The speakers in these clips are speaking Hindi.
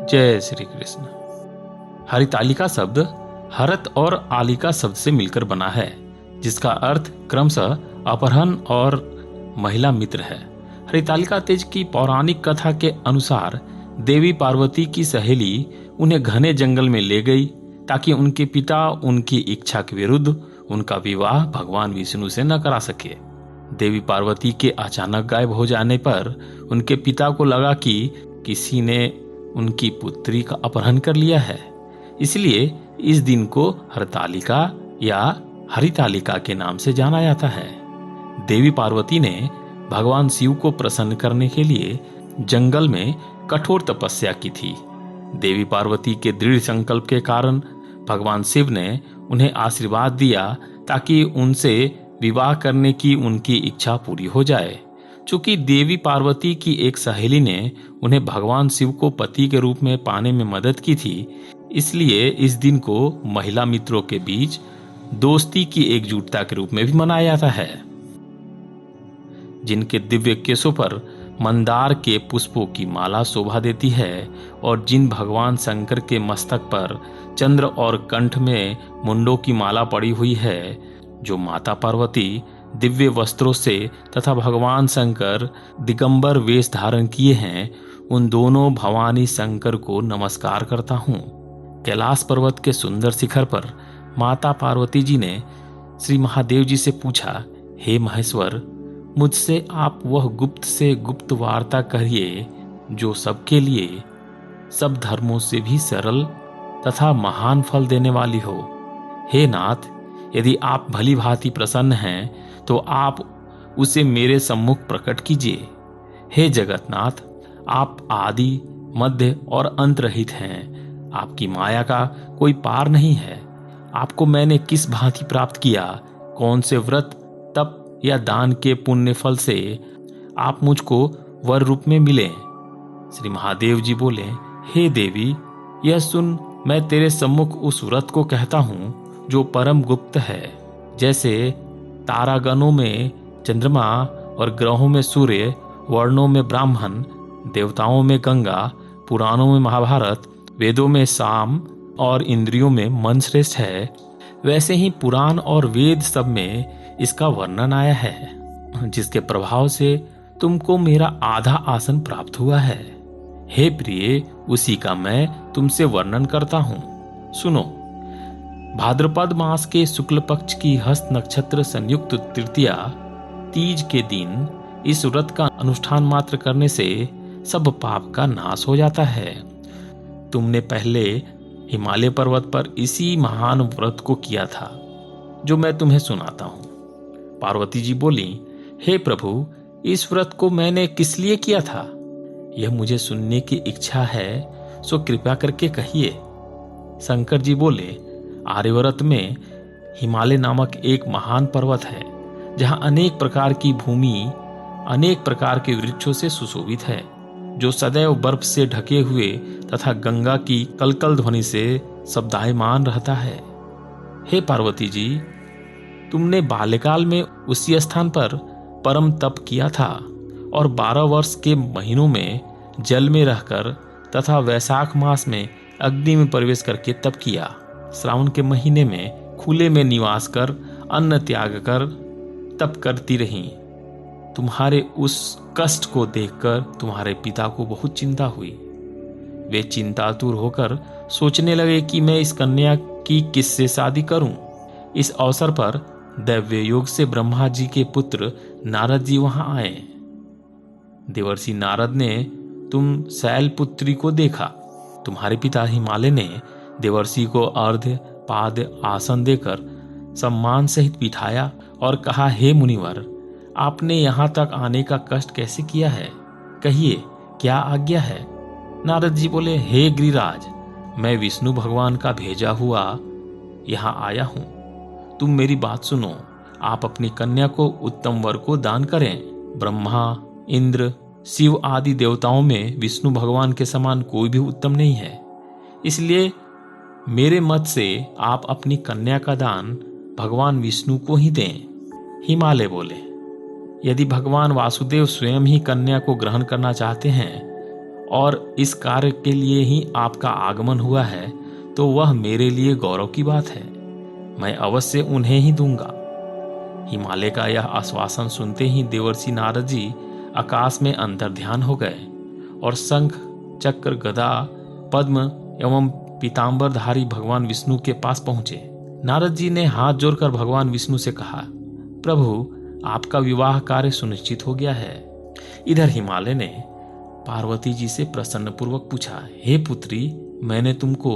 जय श्री कृष्ण। हरितालिका शब्द हरत और आलिका शब्द से मिलकर बना है, जिसका अर्थ क्रमशः अपहरण और महिला मित्र है। हरितालिका तेज की पौराणिक कथा के अनुसार देवी पार्वती की सहेली उन्हें घने जंगल में ले गई ताकि उनके पिता उनकी इच्छा के विरुद्ध उनका विवाह भगवान विष्णु से न करा सके। देवी पार्वती के अचानक गायब हो जाने पर उनके पिता को लगा कि किसी ने उनकी पुत्री का अपहरण कर लिया है, इसलिए इस दिन को हरतालिका या हरितालिका के नाम से जाना जाता है। देवी पार्वती ने भगवान शिव को प्रसन्न करने के लिए जंगल में कठोर तपस्या की थी। देवी पार्वती के दृढ़ संकल्प के कारण भगवान शिव ने उन्हें आशीर्वाद दिया ताकि उनसे विवाह करने की उनकी इच्छा पूरी हो जाए। चूंकि देवी पार्वती की एक सहेली ने उन्हें भगवान शिव को पति के रूप में पाने में मदद की थी, इसलिए इस दिन को महिला मित्रों के बीच दोस्ती की एकजुटता के रूप में भी मनाया जाता है। जिनके दिव्य केशों पर मंदार के पुष्पों की माला शोभा देती है और जिन भगवान शंकर के मस्तक पर चंद्र और कंठ में मुंडों की माला पड़ी हुई है, जो माता पार्वती दिव्य वस्त्रों से तथा भगवान शंकर दिगंबर वेश धारण किए हैं, उन दोनों भवानी शंकर को नमस्कार करता हूँ। कैलाश पर्वत के सुंदर शिखर पर माता पार्वती जी ने श्री महादेव जी से पूछा, हे महेश्वर, मुझसे आप वह गुप्त से गुप्त वार्ता करिए जो सबके लिए, सब धर्मों से भी सरल तथा महान फल देने वाली हो। हे नाथ, यदि आप भली भांति प्रसन्न हैं तो आप उसे मेरे सम्मुख प्रकट कीजिए। हे जगन्नाथ, आप आदि मध्य और अंत रहित हैं। आपकी माया का कोई पार नहीं है। आपको मैंने किस भांति प्राप्त किया, कौन से व्रत तप या दान के पुण्य फल से आप मुझको वर रूप में मिले। श्री महादेव जी बोले, हे देवी, यह सुन, मैं तेरे सम्मुख उस व्रत को कहता हूँ जो परम गुप्त है। जैसे तारागणों में चंद्रमा और ग्रहों में सूर्य, वर्णों में ब्राह्मण, देवताओं में गंगा, पुराणों में महाभारत, वेदों में साम और इंद्रियों में मन श्रेष्ठ है, वैसे ही पुराण और वेद सब में इसका वर्णन आया है, जिसके प्रभाव से तुमको मेरा आधा आसन प्राप्त हुआ है। हे प्रिय, उसी का मैं तुमसे वर्णन करता हूँ। सुनो। भाद्रपद मास के शुक्ल पक्ष की हस्त नक्षत्र संयुक्त तृतीया तीज के दिन इस व्रत का अनुष्ठान मात्र करने से सब पाप का नाश हो जाता है। तुमने पहले हिमालय पर्वत पर इसी महान व्रत को किया था, जो मैं तुम्हें सुनाता हूँ। पार्वती जी बोली, हे प्रभु, इस व्रत को मैंने किस लिए किया था, यह मुझे सुनने की इच्छा है, सो कृपया करके कहिए। शंकर जी बोले, आर्यव्रत में हिमालय नामक एक महान पर्वत है, जहां अनेक प्रकार की भूमि अनेक प्रकार के वृक्षों से सुशोभित है, जो सदैव बर्फ से ढके हुए तथा गंगा की कलकल ध्वनि से शब्दायमान रहता है। हे पार्वती जी, तुमने बाल्यकाल में उसी स्थान पर परम तप किया था और 12 वर्ष के महीनों में जल में रहकर तथा वैशाख मास में अग्नि में प्रवेश करके तप किया। श्रावण के महीने में खुले में निवास कर अन्न त्याग कर तप करती रहीं। तुम्हारे उस कष्ट को देखकर तुम्हारे पिता को बहुत चिंता हुई। वे चिंतातुर होकर सोचने लगे कि मैं इस कन्या की किससे शादी करूं। इस अवसर पर दैव्य योग से ब्रह्मा जी के पुत्र नारद जी वहां आए। देवर्षि नारद ने तुम शैलपुत्री को देखा। तुम्हारे पिता हिमालय ने देवर्षि को अर्घ्य पाद आसन देकर सम्मान सहित बिठाया और कहा, हे मुनिवर, आपने यहाँ तक आने का कष्ट कैसे किया है, कहिए क्या आज्ञा है। नारद जी बोले, हे गिरिराज, मैं विष्णु भगवान का भेजा हुआ यहाँ आया हूँ। तुम मेरी बात सुनो। आप अपनी कन्या को उत्तम वर को दान करें। ब्रह्मा, इंद्र, शिव आदि देवताओं में विष्णु भगवान के समान कोई भी उत्तम नहीं है, इसलिए मेरे मत से आप अपनी कन्या का दान भगवान विष्णु को ही दें। हिमालय बोले, यदि भगवान वासुदेव स्वयं ही कन्या को ग्रहण करना चाहते हैं और इस कार्य के लिए ही आपका आगमन हुआ है, तो वह मेरे लिए गौरव की बात है। मैं अवश्य उन्हें ही दूंगा। हिमालय का यह आश्वासन सुनते ही देवर्षि नारद जी आकाश में अंतर्ध्यान हो गए और शंख, चक्र, गदा, पद्म एवं पीतांबरधारी भगवान विष्णु के पास पहुंचे। नारद जी ने हाथ जोड़कर भगवान विष्णु से कहा, प्रभु, आपका विवाह कार्य सुनिश्चित हो गया है। इधर हिमालय ने पार्वती जी से प्रसन्नपूर्वक पूछा, हे पुत्री, मैंने तुमको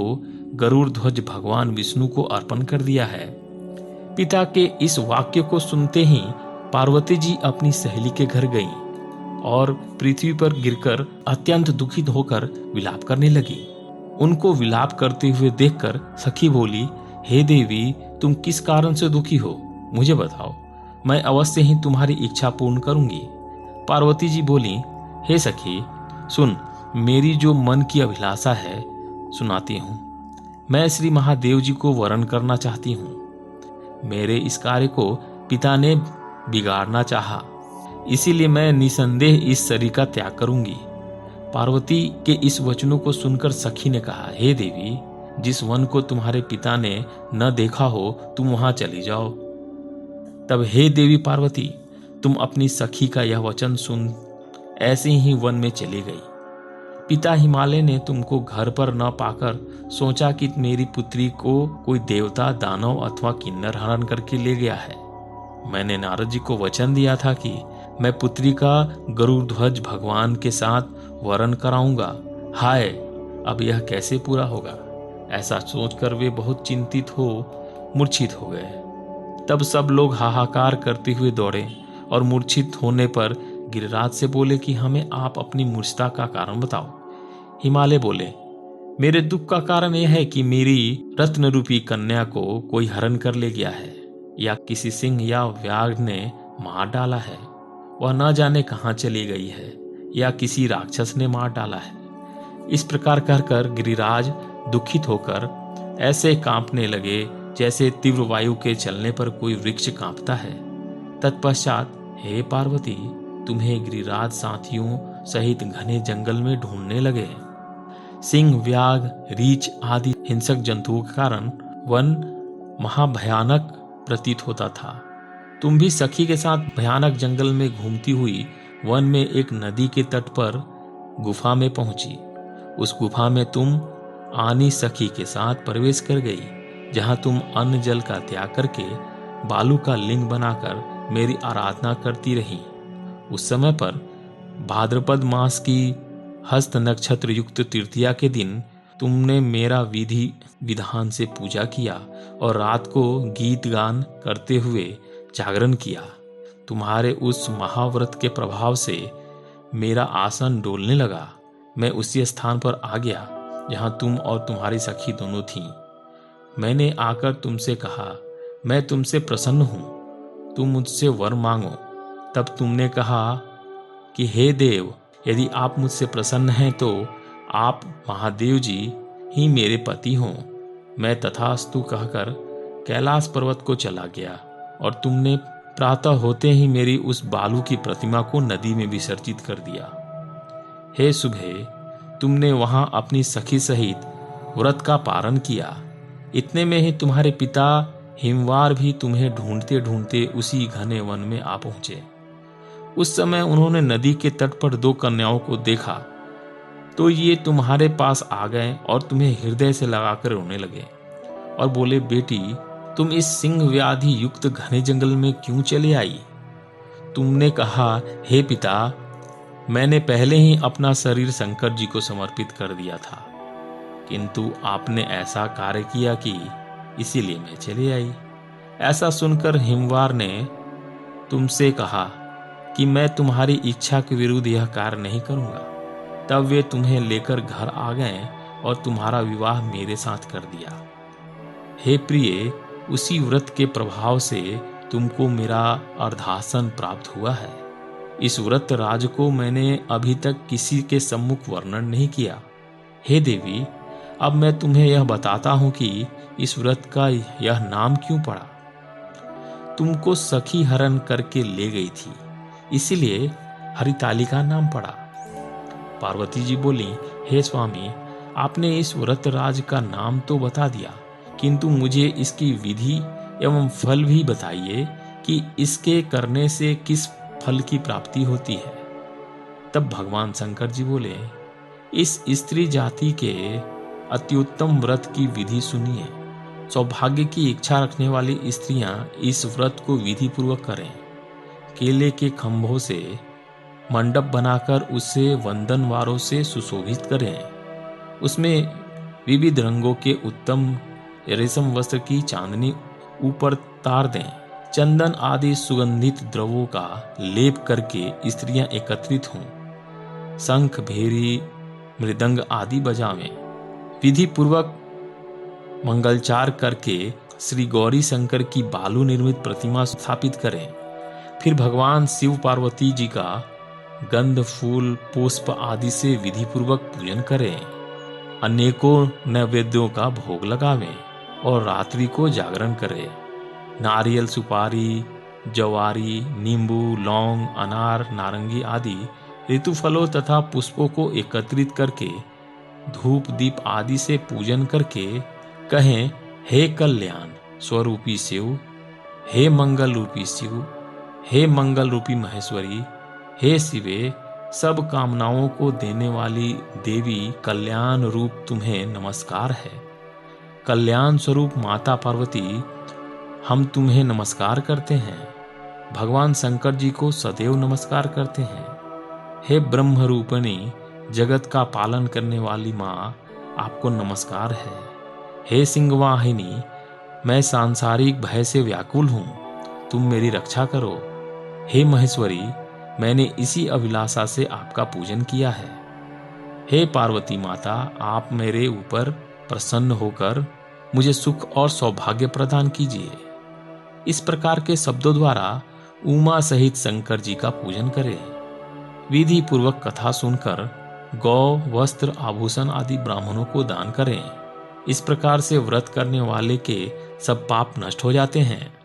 गरुड़ ध्वज भगवान विष्णु को अर्पण कर दिया है। पिता के इस वाक्य को सुनते ही पार्वती जी अपनी सहेली के घर गईं और पृथ्वी पर गिरकर अत्यंत दुखित होकर विलाप करने लगी। उनको विलाप करते हुए देखकर सखी बोली, हे देवी, तुम किस कारण से दुखी हो, मुझे बताओ, मैं अवश्य ही तुम्हारी इच्छा पूर्ण करूंगी। पार्वती जी बोली, हे सखी, सुन, मेरी जो मन की अभिलाषा है सुनाती हूँ। मैं श्री महादेव जी को वरण करना चाहती हूँ। मेरे इस कार्य को पिता ने बिगाड़ना चाहा, इसीलिए मैं निसंदेह इस शरीर का त्याग करूंगी। पार्वती के इस वचनों को सुनकर सखी ने कहा, हे देवी, जिस वन को तुम्हारे पिता ने न देखा हो तुम वहां चली जाओ। तब हे देवी पार्वती, तुम अपनी सखी का यह वचन सुन ऐसे ही वन में चली गई। पिता हिमालय ने तुमको घर पर न पाकर सोचा कि मेरी पुत्री को कोई देवता, दानव अथवा किन्नर हरण करके ले गया है। मैंने नारद जी को वचन दिया था कि मैं पुत्री का गरुड़ ध्वज भगवान के साथ वरण कराऊंगा। हाय, अब यह कैसे पूरा होगा? ऐसा सोचकर वे बहुत चिंतित हो मूर्छित हो गए। तब सब लोग हाहाकार करते हुए दौड़े और मूर्छित होने पर गिरिराज से बोले कि हमें आप अपनी मूर्छता का कारण बताओ। हिमालय बोले, मेरे दुख का कारण यह है कि मेरी रत्न रूपी कन्या को कोई हरण कर ले गया है, या किसी सिंह या व्याघ्र ने मार डाला है। वह न जाने कहाँ चली गई है, या किसी राक्षस ने मार डाला है। इस प्रकार कहकर गिरिराज दुखित होकर ऐसे कांपने लगे जैसे तीव्र वायु के चलने पर कोई वृक्ष कांपता है। तत्पश्चात हे पार्वती, तुम्हें गिरिराज साथियों सहित घने जंगल में ढूंढने लगे। सिंह, व्याघ्र, रीछ आदि हिंसक जंतुओं के कारण वन महाभयानक प्रतीत होता था। तुम भी सखी के साथ भयानक जंगल में घूमती हुई वन में एक नदी के तट पर गुफा में पहुंची। उस गुफा में तुम आनी सखी के साथ प्रवेश कर गई, जहां तुम अन्न जल का त्याग करके बालू का लिंग बनाकर मेरी आराधना करती रही। उस समय पर भाद्रपद मास की हस्त नक्षत्र युक्त तृतीया के दिन तुमने मेरा विधि विधान से पूजा किया और रात को गीत गान करते हुए जागरण किया। तुम्हारे उस महाव्रत के प्रभाव से मेरा आसन डोलने लगा। मैं उसी स्थान पर आ गया जहां तुम और तुम्हारी सखी दोनों थीं। मैंने आकर तुमसे कहा, मैं तुमसे प्रसन्न हूं, तुम मुझसे वर मांगो। तब तुमने कहा कि हे देव, यदि आप मुझसे प्रसन्न हैं तो आप महादेव जी ही मेरे पति हों। मैं तथास्तु कहकर कैलाश पर्वत को चला गया और तुमने प्रातः होते ही मेरी उस बालू की प्रतिमा को नदी में विसर्जित कर दिया। हे सुबह, तुमने वहां अपनी सखी सहित व्रत का पारण किया। इतने में ही तुम्हारे पिता हिमवार भी तुम्हें ढूंढते ढूंढते उसी घने वन में आ पहुंचे। उस समय उन्होंने नदी के तट पर 2 कन्याओं को देखा तो ये तुम्हारे पास आ गए और तुम्हें हृदय से लगाकर रोने लगे और बोले, बेटी, तुम इस सिंह व्याधि युक्त घने जंगल में क्यों चले आई? तुमने कहा, हे पिता, मैंने पहले ही अपना शरीर शंकर जी को समर्पित कर दिया था, किंतु आपने ऐसा कार्य किया कि इसीलिए मैं चली आई। ऐसा सुनकर हिमवार ने तुमसे कहा कि मैं तुम्हारी इच्छा के विरुद्ध यह कार्य नहीं करूंगा। तब वे तुम्हें लेकर घर आ गए और तुम्हारा विवाह मेरे साथ कर दिया। हे प्रिय, उसी व्रत के प्रभाव से तुमको मेरा अर्धासन प्राप्त हुआ है। इस व्रत राज को मैंने अभी तक किसी के सम्मुख वर्णन नहीं किया। हे देवी, अब मैं तुम्हें यह बताता हूं कि इस व्रत का यह नाम क्यों पड़ा। तुमको सखी हरण करके ले गई थी, इसीलिए हरितालिका नाम पड़ा। पार्वती जी बोली, हे स्वामी, आपने इस व्रतराज का नाम तो बता दिया, किंतु मुझे इसकी विधि एवं फल भी बताइए कि इसके करने से किस फल की प्राप्ति होती है। तब भगवान शंकर जी बोले, इस स्त्री जाति के अत्युत्तम व्रत की विधि सुनिए। सौभाग्य की इच्छा रखने वाली स्त्रियां इस व्रत को विधि पूर्वक करें। केले के खंभों से मंडप बनाकर उसे वंदनवारों से सुशोभित करें। उसमें विविध रंगों के उत्तम रेशम वस्त्र की चांदनी ऊपर तार दें। चंदन आदि सुगंधित द्रवों का लेप करके स्त्रियां एकत्रित हों। शंख, भेरी, मृदंग आदि बजावें। विधि पूर्वक मंगलचार करके श्री गौरी शंकर की बालू निर्मित प्रतिमा स्थापित करें। फिर भगवान शिव पार्वती जी का गंध, फूल, पुष्प आदि से विधि पूर्वक पूजन करें। अनेकों नैवेद्यों का भोग लगावें और रात्रि को जागरण करें। नारियल, सुपारी, जवारी, नींबू, लौंग, अनार, नारंगी आदि ऋतु फलों तथा पुष्पों को एकत्रित करके धूप दीप आदि से पूजन करके कहें, हे कल्याण स्वरूपी शिव, हे मंगल रूपी शिव, हे मंगल रूपी महेश्वरी, हे शिवे, सब कामनाओं को देने वाली देवी कल्याण रूप तुम्हें नमस्कार है। कल्याण स्वरूप माता पार्वती, हम तुम्हें नमस्कार करते हैं। भगवान शंकर जी को सदैव नमस्कार करते हैं। हे ब्रह्म रूपिणी, जगत का पालन करने वाली माँ, आपको नमस्कार है। हे सिंहवाहिनी, मैं सांसारिक भय से व्याकुल हूँ, तुम मेरी रक्षा करो। हे महेश्वरी, मैंने इसी अभिलाषा से आपका पूजन किया है। हे पार्वती माता, आप मेरे ऊपर प्रसन्न होकर मुझे सुख और सौभाग्य प्रदान कीजिए। इस प्रकार के शब्दों द्वारा उमा सहित शंकर जी का पूजन करें। विधि पूर्वक कथा सुनकर गौ, वस्त्र, आभूषण आदि ब्राह्मणों को दान करें। इस प्रकार से व्रत करने वाले के सब पाप नष्ट हो जाते हैं।